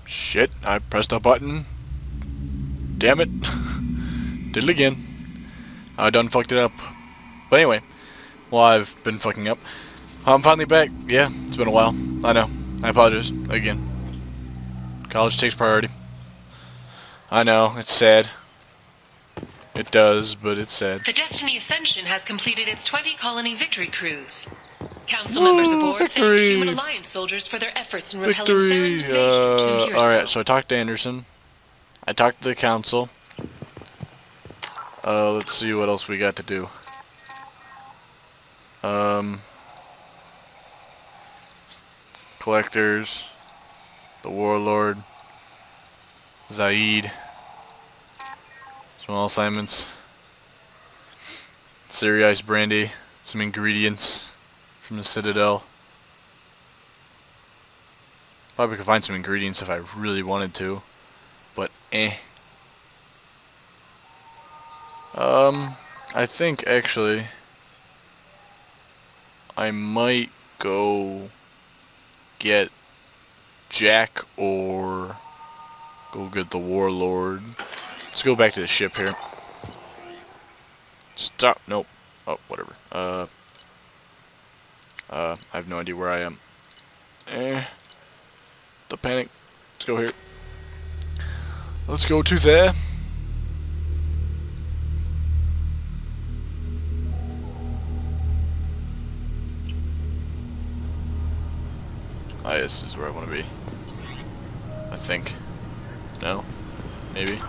Shit, I pressed a button. Damn it. Did it again. I done fucked it up. But anyway, well, I've been fucking up. I'm finally back. Yeah, it's been a while. I know. I apologize. Again. College takes priority. I know, it's sad. It does, but it's sad. The Destiny Ascension has completed its 20-colony victory cruise. Council members aboard thank Human Alliance soldiers for their efforts in repelling Saren's invasion 2 years ago. Alright, so I talked to Anderson. I talked to the council. Let's see what else we got to do. Collectors. The Warlord. Zaid. Small assignments. Siri Ice Brandy. Some ingredients from the Citadel. Probably could find some ingredients if I really wanted to. But I think actually I might go get Jack or go get the Warlord. Let's go back to the ship here. Stop. Nope. Oh, whatever. I have no idea where I am. The panic. Let's go here. Let's go to there. Ah, this is where I want to be. I think. No? Maybe?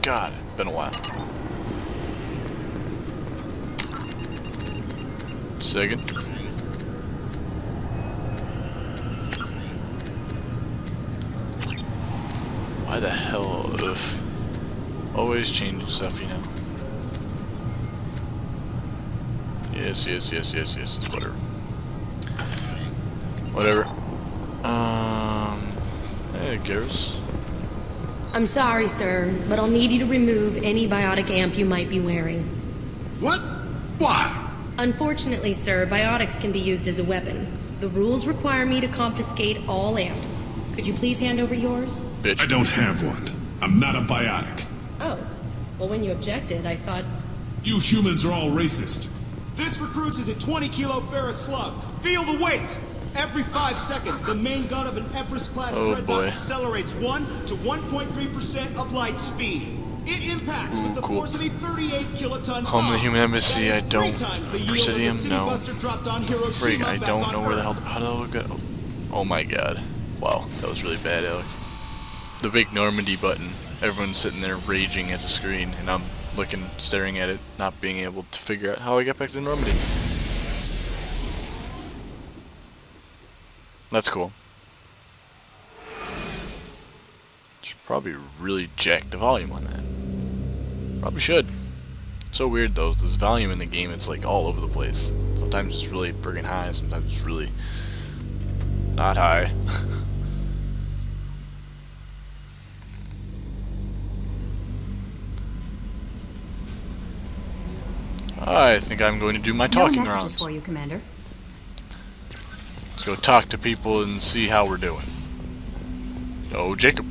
God, it's been a while. Second. Why the hell? Ugh. Always changing stuff, you know. Yes, whatever. Whatever. Hey, Garrus. I'm sorry, sir, but I'll need you to remove any biotic amp you might be wearing. What? Why? Unfortunately, sir, biotics can be used as a weapon. The rules require me to confiscate all amps. Could you please hand over yours? Bitch. I don't have one. I'm not a biotic. Oh. Well, when you objected, I thought... You humans are all racist. This recruits is a 20-kilo Ferris slug. Feel the weight! Every 5 seconds, the main gun of an Everest-class dreadnought accelerates 1 to 1.3% of light speed. It impacts with the force of a 38-kiloton Home of the Human Embassy, I don't. Presidium, No. Freak, I don't know where the hell. How do I go? Oh my god. Wow, that was really bad, Alec. The big Normandy button. Everyone's sitting there raging at the screen, and I'm looking, staring at it, not being able to figure out how I got back to Normandy. That's cool. Should probably really jack the volume on that. Probably should. So weird though, this volume in the game, it's like all over the place. Sometimes it's really friggin' high, sometimes it's really not high. I think I'm going to do my talking no messages rounds. for you, Commander. Let's go talk to people and see how we're doing. Oh, Jacob.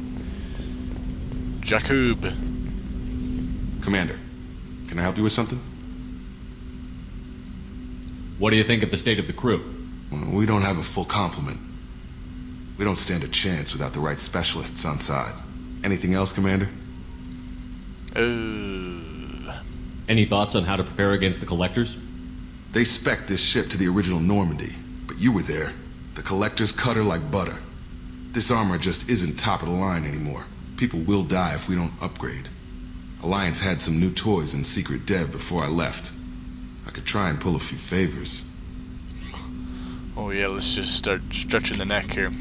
Commander, can I help you with something? What do you think of the state of the crew? Well, we don't have a full complement. We don't stand a chance without the right specialists on side. Anything else, Commander? Any thoughts on how to prepare against the Collectors? They spec'd this ship to the original Normandy, but you were there. The Collectors cut her like butter. This armor just isn't top of the line anymore. People will die if we don't upgrade. Alliance had some new toys in secret dev before I left. I could try and pull a few favors. Oh yeah, let's just start stretching the neck here.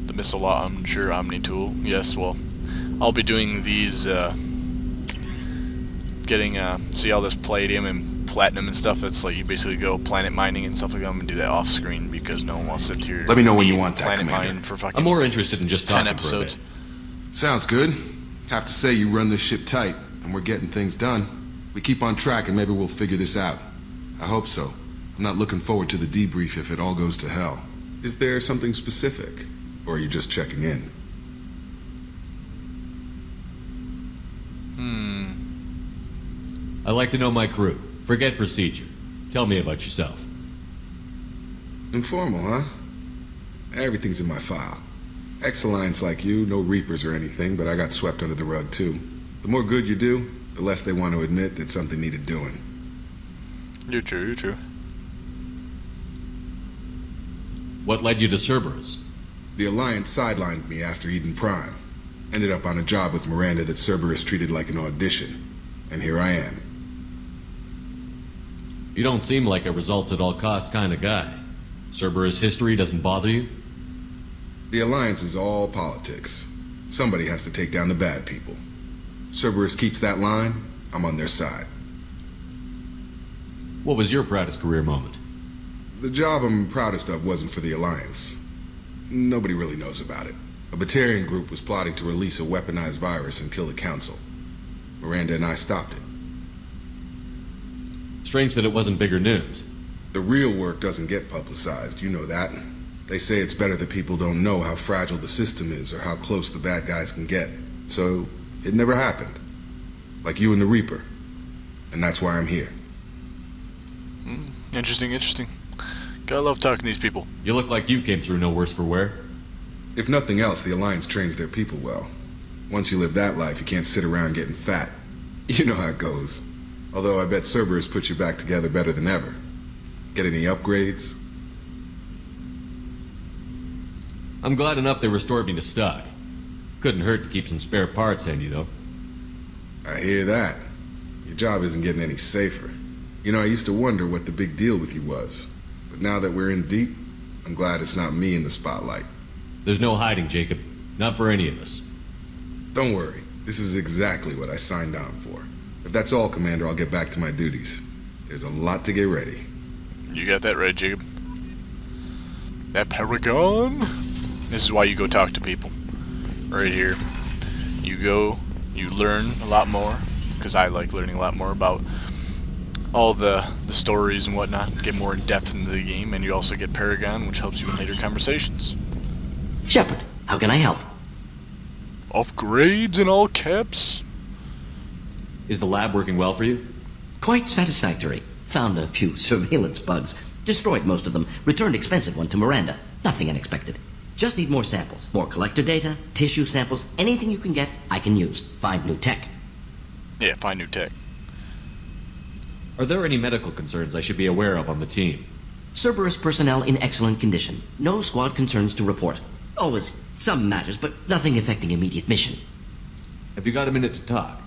The missile launcher Omni tool. Yes, well, I'll be doing these, see all this palladium and platinum and stuff. It's like you basically go planet mining and stuff like that. I'm gonna do that off screen because no one wants to sit here. Let me know when you want that, planet Commander. mine for fucking I'm more interested in just 10 talking for a episodes. bit. Sounds good. Have to say you run this ship tight, and we're getting things done. We keep on track and maybe we'll figure this out. I hope so. I'm not looking forward to the debrief if it all goes to hell. Is there something specific? Or are you just checking in? I like to know my crew. Forget procedure. Tell me about yourself. Informal, huh? Everything's in my file. Ex-Alliance like you, no Reapers or anything, but I got swept under the rug too. The more good you do, the less they want to admit that something needed doing. You're true, you're true. What led you to Cerberus? The Alliance sidelined me after Eden Prime. Ended up on a job with Miranda that Cerberus treated like an audition. And here I am. You don't seem like a results at all costs kind of guy. Cerberus history doesn't bother you? The Alliance is all politics. Somebody has to take down the bad people. Cerberus keeps that line, I'm on their side. What was your proudest career moment? The job I'm proudest of wasn't for the Alliance. Nobody really knows about it. A Batarian group was plotting to release a weaponized virus and kill the Council. Miranda and I stopped it. Strange that it wasn't bigger news. The real work doesn't get publicized, you know that. They say it's better that people don't know how fragile the system is or how close the bad guys can get. So, it never happened. Like you and the Reaper. And that's why I'm here. Interesting, interesting. Gotta love talking to these people. You look like you came through no worse for wear. If nothing else, the Alliance trains their people well. Once you live that life, you can't sit around getting fat. You know how it goes. Although I bet Cerberus put you back together better than ever. Get any upgrades? I'm glad enough they restored me to stock. Couldn't hurt to keep some spare parts handy, though. I hear that. Your job isn't getting any safer. You know, I used to wonder what the big deal with you was. But now that we're in deep, I'm glad it's not me in the spotlight. There's no hiding, Jacob. Not for any of us. Don't worry. This is exactly what I signed on for. If that's all, Commander, I'll get back to my duties. There's a lot to get ready. You got that right, Jacob. That Paragon? This is why you go talk to people. Right here. You go, you learn a lot more, because I like learning a lot more about all the stories and whatnot, get more in depth into the game, and you also get Paragon, which helps you in later conversations. Shepard, how can I help? Upgrades in all caps? Is the lab working well for you? Quite satisfactory. Found a few surveillance bugs. Destroyed most of them. Returned expensive one to Miranda. Nothing unexpected. Just need more samples. More collector data, tissue samples, anything you can get, I can use. Find new tech. Yeah, find new tech. Are there any medical concerns I should be aware of on the team? Cerberus personnel in excellent condition. No squad concerns to report. Always some matters, but nothing affecting immediate mission. Have you got a minute to talk?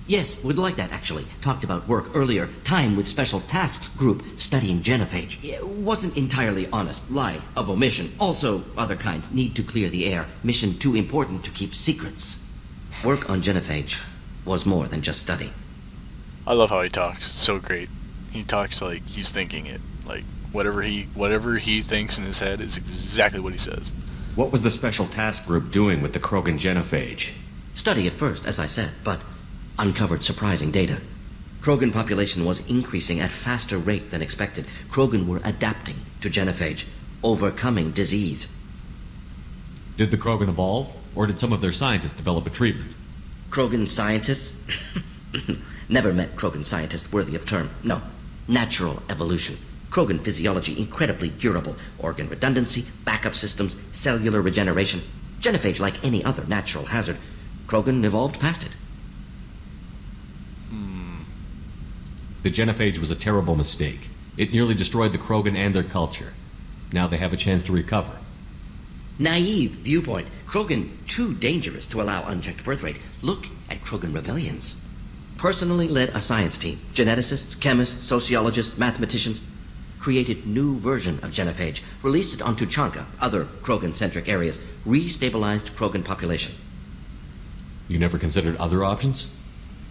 Yes, would like that actually. Talked about work earlier. Time with Special Tasks Group studying genophage. It wasn't entirely honest. Lie of omission. Also, other kinds need to clear the air. Mission too important to keep secrets. Work on genophage was more than just study. I love how he talks. It's so great. He talks like he's thinking it. Like whatever he thinks in his head is exactly what he says. What was the Special Task Group doing with the Krogan genophage? Study at first, as I said, but uncovered surprising data. Krogan population was increasing at faster rate than expected. Krogan were adapting to genophage, overcoming disease. Did the Krogan evolve, or did some of their scientists develop a treatment? Krogan scientists? Never met Krogan scientist worthy of term. No. Natural evolution. Krogan physiology incredibly durable. Organ redundancy, backup systems, cellular regeneration. Genophage like any other natural hazard. Krogan evolved past it. The genophage was a terrible mistake. It nearly destroyed the Krogan and their culture. Now they have a chance to recover. Naive viewpoint. Krogan too dangerous to allow unchecked birth rate. Look at Krogan rebellions. Personally led a science team. Geneticists, chemists, sociologists, mathematicians. Created new version of genophage. Released it on Tuchanka, other Krogan-centric areas. Restabilized Krogan population. You never considered other options?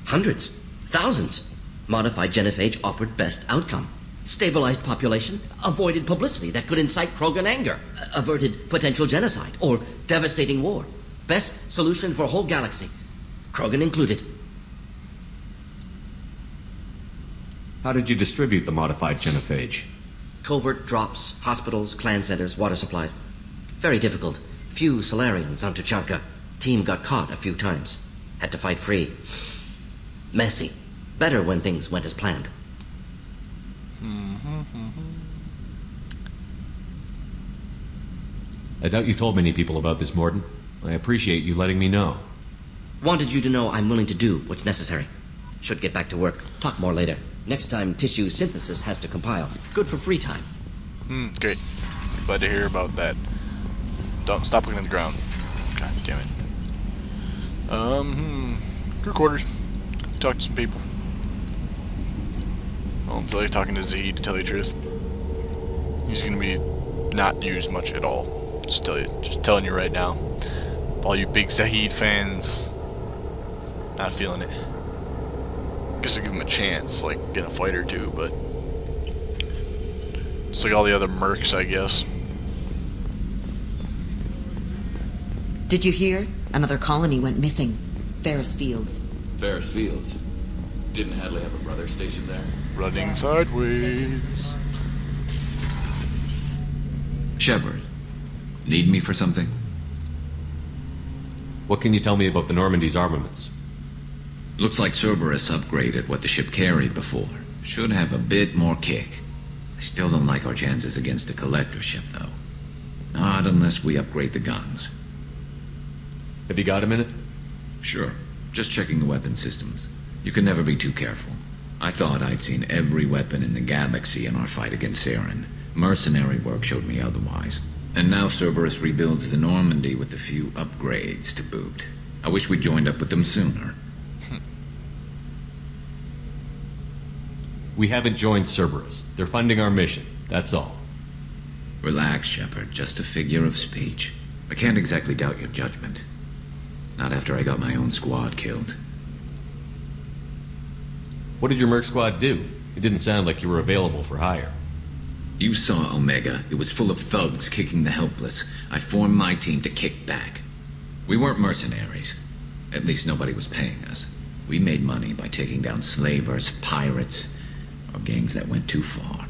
Hundreds. Thousands. Modified genophage offered best outcome. Stabilized population, avoided publicity that could incite Krogan anger, averted potential genocide or devastating war. Best solution for whole galaxy, Krogan included. How did you distribute the modified genophage? Covert drops, hospitals, clan centers, water supplies. Very difficult. Few Solarians on Tuchanka. Team got caught a few times. Had to fight free. Messy. Better when things went as planned. I doubt you told many people about this, Mordin. I appreciate you letting me know. Wanted you to know I'm willing to do what's necessary. Should get back to work. Talk more later. Next time tissue synthesis has to compile. Good for free time. Great. Glad to hear about that. Don't stop looking at the ground. God damn it. Crew quarters. Talk to some people. I don't feel like talking to Zahid, to tell you the truth. He's gonna be not used much at all. Just telling you right now. All you big Zahid fans, not feeling it. Guess I'll give him a chance, like get a fight or two, but it's like all the other mercs, I guess. Did you hear? Another colony went missing. Ferris Fields. Ferris Fields? Didn't Hadley have a brother stationed there? Running sideways. Shepard, need me for something? What can you tell me about the Normandy's armaments? Looks like Cerberus upgraded what the ship carried before. Should have a bit more kick. I still don't like our chances against a collector ship, though. Not unless we upgrade the guns. Have you got a minute? Sure. Just checking the weapon systems. You can never be too careful. I thought I'd seen every weapon in the galaxy in our fight against Saren. Mercenary work showed me otherwise. And now Cerberus rebuilds the Normandy with a few upgrades to boot. I wish we'd joined up with them sooner. We haven't joined Cerberus. They're funding our mission, that's all. Relax, Shepard. Just a figure of speech. I can't exactly doubt your judgment. Not after I got my own squad killed. What did your merc squad do? It didn't sound like you were available for hire. You saw Omega. It was full of thugs kicking the helpless. I formed my team to kick back. We weren't mercenaries. At least nobody was paying us. We made money by taking down slavers, pirates, or gangs that went too far.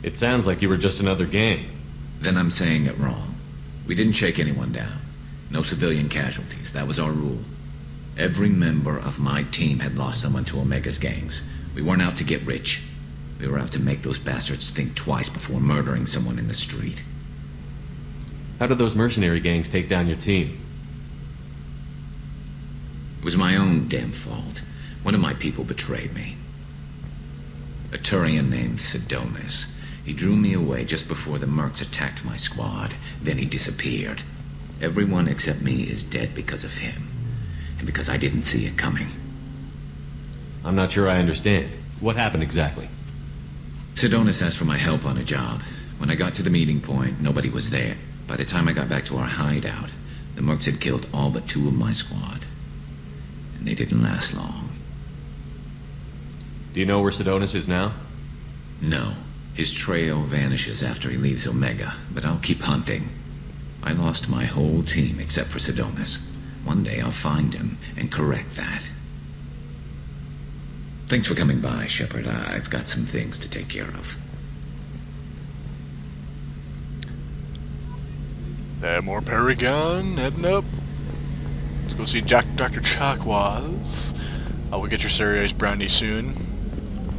It sounds like you were just another gang. Then I'm saying it wrong. We didn't shake anyone down. No civilian casualties. That was our rule. Every member of my team had lost someone to Omega's gangs. We weren't out to get rich. We were out to make those bastards think twice before murdering someone in the street. How did those mercenary gangs take down your team? It was my own damn fault. One of my people betrayed me. A Turian named Sidonis. He drew me away just before the mercs attacked my squad. Then he disappeared. Everyone except me is dead because of him. And because I didn't see it coming. I'm not sure I understand. What happened exactly? Sidonis asked for my help on a job. When I got to the meeting point, nobody was there. By the time I got back to our hideout, the mercs had killed all but 2 of my squad. And they didn't last long. Do you know where Sidonis is now? No. His trail vanishes after he leaves Omega, but I'll keep hunting. I lost my whole team except for Sidonis. One day I'll find him and correct that. Thanks for coming by, Shepard. I've got some things to take care of. More Paragon, heading up. Let's go see Dr. Chakwas. I will get your Serious Brownie soon,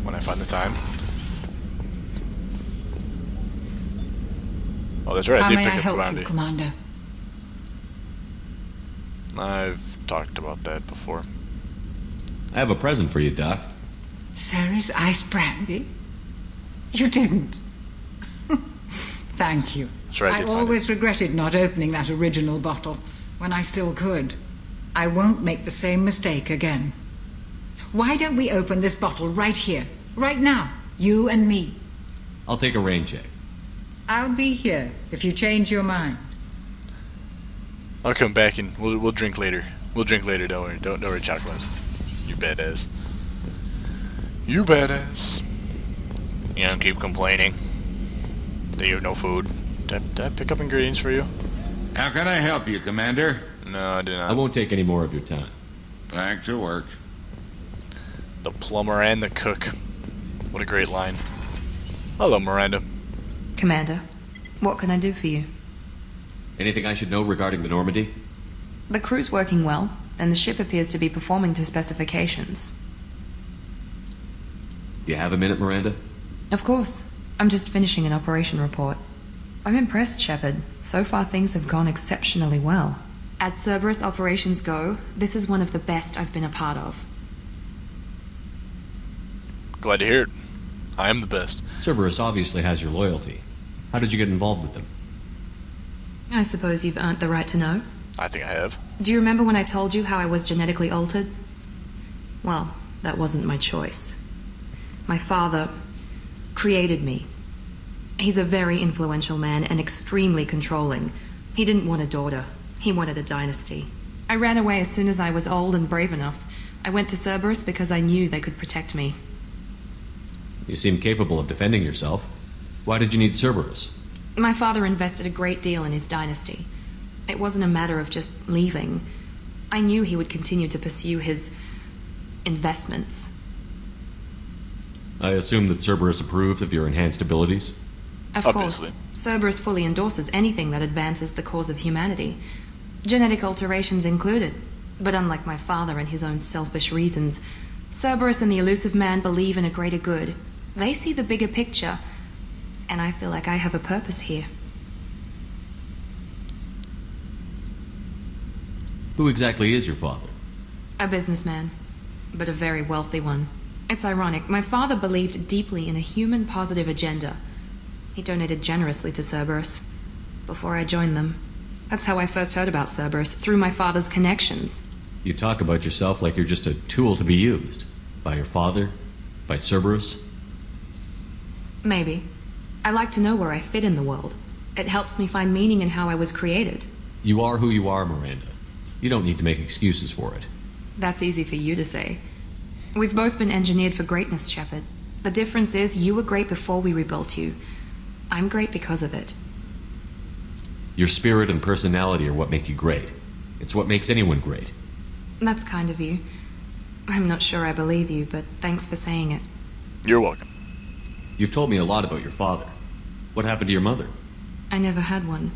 when I find the time. Oh, that's right, I did pick up Brownie. Commander? I've talked about that before. I have a present for you, Doc. Ceres ice brandy? You didn't. Thank you. That's right, I always regretted not opening that original bottle when I still could. I won't make the same mistake again. Why don't we open this bottle right here, right now, you and me? I'll take a rain check. I'll be here if you change your mind. I'll come back and we'll drink later. We'll drink later, don't worry. Don't worry, Chakwas. You badass. You badass. You don't keep complaining that you have no food. Did I pick up ingredients for you? How can I help you, Commander? No, I did not. I won't take any more of your time. Back to work. The plumber and the cook. What a great line. Hello, Miranda. Commander, what can I do for you? Anything I should know regarding the Normandy? The crew's working well, and the ship appears to be performing to specifications. You have a minute, Miranda? Of course. I'm just finishing an operation report. I'm impressed, Shepard. So far things have gone exceptionally well. As Cerberus operations go, this is one of the best I've been a part of. Glad to hear it. I am the best. Cerberus obviously has your loyalty. How did you get involved with them? I suppose you've earned the right to know. I think I have. Do you remember when I told you how I was genetically altered? Well, that wasn't my choice. My father created me. He's a very influential man and extremely controlling. He didn't want a daughter. He wanted a dynasty. I ran away as soon as I was old and brave enough. I went to Cerberus because I knew they could protect me. You seem capable of defending yourself. Why did you need Cerberus? My father invested a great deal in his dynasty. It wasn't a matter of just leaving. I knew he would continue to pursue his investments. I assume that Cerberus approved of your enhanced abilities? Of course. Cerberus fully endorses anything that advances the cause of humanity. Genetic alterations included. But unlike my father and his own selfish reasons, Cerberus and the Elusive Man believe in a greater good. They see the bigger picture, and I feel like I have a purpose here. Who exactly is your father? A businessman, but a very wealthy one. It's ironic, my father believed deeply in a human-positive agenda. He donated generously to Cerberus before I joined them. That's how I first heard about Cerberus, through my father's connections. You talk about yourself like you're just a tool to be used. By your father? By Cerberus? Maybe. I like to know where I fit in the world. It helps me find meaning in how I was created. You are who you are, Miranda. You don't need to make excuses for it. That's easy for you to say. We've both been engineered for greatness, Shepard. The difference is you were great before we rebuilt you. I'm great because of it. Your spirit and personality are what make you great. It's what makes anyone great. That's kind of you. I'm not sure I believe you, but thanks for saying it. You're welcome. You've told me a lot about your father. What happened to your mother? I never had one.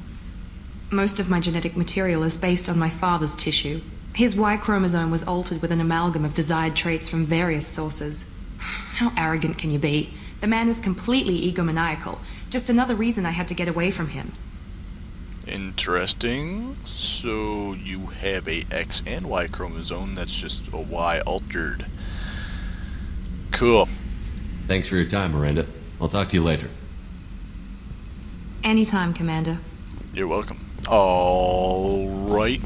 Most of my genetic material is based on my father's tissue. His Y chromosome was altered with an amalgam of desired traits from various sources. How arrogant can you be? The man is completely egomaniacal. Just another reason I had to get away from him. Interesting. So you have a X and Y chromosome that's just a Y altered. Cool. Thanks for your time, Miranda. I'll talk to you later. Anytime, Commander. You're welcome. Alright.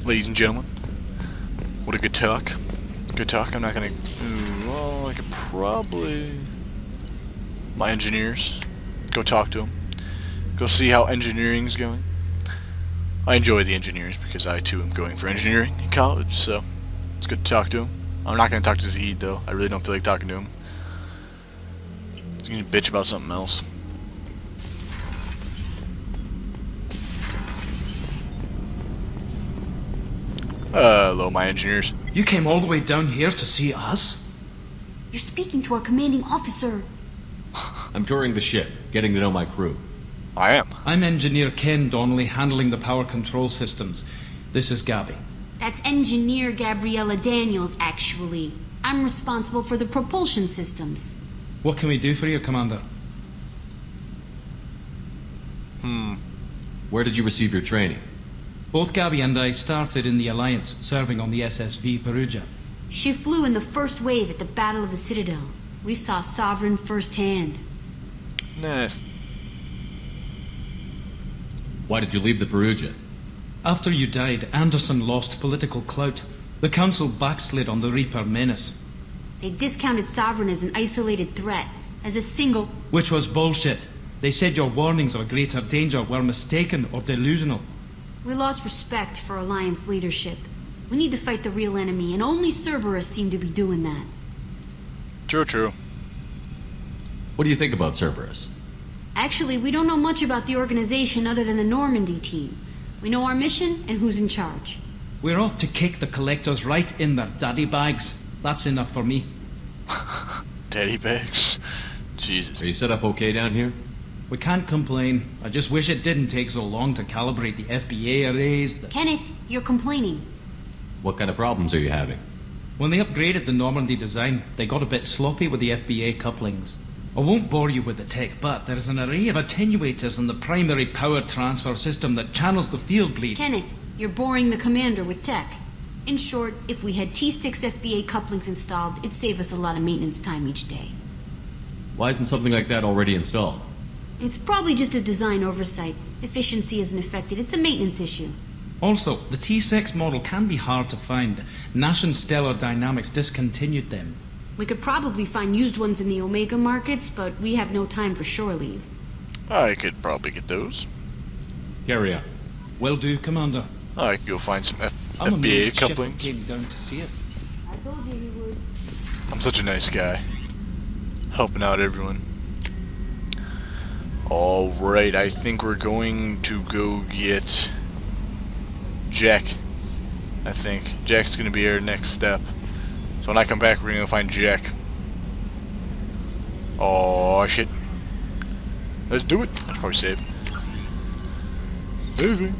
Ladies and gentlemen. What a good talk. Good talk. I'm not gonna... Well, I could probably... My engineers. Go talk to them. Go see how engineering's going. I enjoy the engineers because I too am going for engineering in college, so it's good to talk to him. I'm not going to talk to Zahid though. I really don't feel like talking to him. He's going to bitch about something else. Hello, my engineers. You came all the way down here to see us? You're speaking to our commanding officer. I'm touring the ship, getting to know my crew. I am. I'm Engineer Ken Donnelly, handling the power control systems. This is Gabby. That's Engineer Gabriella Daniels, actually. I'm responsible for the propulsion systems. What can we do for you, Commander? Where did you receive your training? Both Gabby and I started in the Alliance, serving on the SSV Perugia. She flew in the first wave at the Battle of the Citadel. We saw Sovereign firsthand. Nice. Why did you leave the Perugia? After you died, Anderson lost political clout. The Council backslid on the Reaper menace. They discounted Sovereign as an isolated threat, as a single... Which was bullshit. They said your warnings of a greater danger were mistaken or delusional. We lost respect for Alliance leadership. We need to fight the real enemy, and only Cerberus seemed to be doing that. True. What do you think about Cerberus? Actually, we don't know much about the organization other than the Normandy team. We know our mission and who's in charge. We're off to kick the Collectors right in their daddy bags. That's enough for me. Daddy bags? Jesus. Are you set up okay down here? We can't complain. I just wish it didn't take so long to calibrate the FBA arrays. Kenneth, you're complaining. What kind of problems are you having? When they upgraded the Normandy design, they got a bit sloppy with the FBA couplings. I won't bore you with the tech, but there's an array of attenuators in the primary power transfer system that channels the field bleed. Kenneth, you're boring the commander with tech. In short, if we had T6 FBA couplings installed, it'd save us a lot of maintenance time each day. Why isn't something like that already installed? It's probably just a design oversight. Efficiency isn't affected. It's a maintenance issue. Also, the T6 model can be hard to find. Nash and Stellar Dynamics discontinued them. We could probably find used ones in the Omega markets, but we have no time for shore leave. I could probably get those. Carry on. Will do, Commander. I can go find some I'm FBA amazed Shepard couplings. came down to see it. I told you he would. I'm such a nice guy. Helping out everyone. Alright, I think we're going to go get Jack. I think. Jack's going to be our next step. So when I come back, we're going to find Jack. Oh shit. Let's do it. I'll probably save. Moving.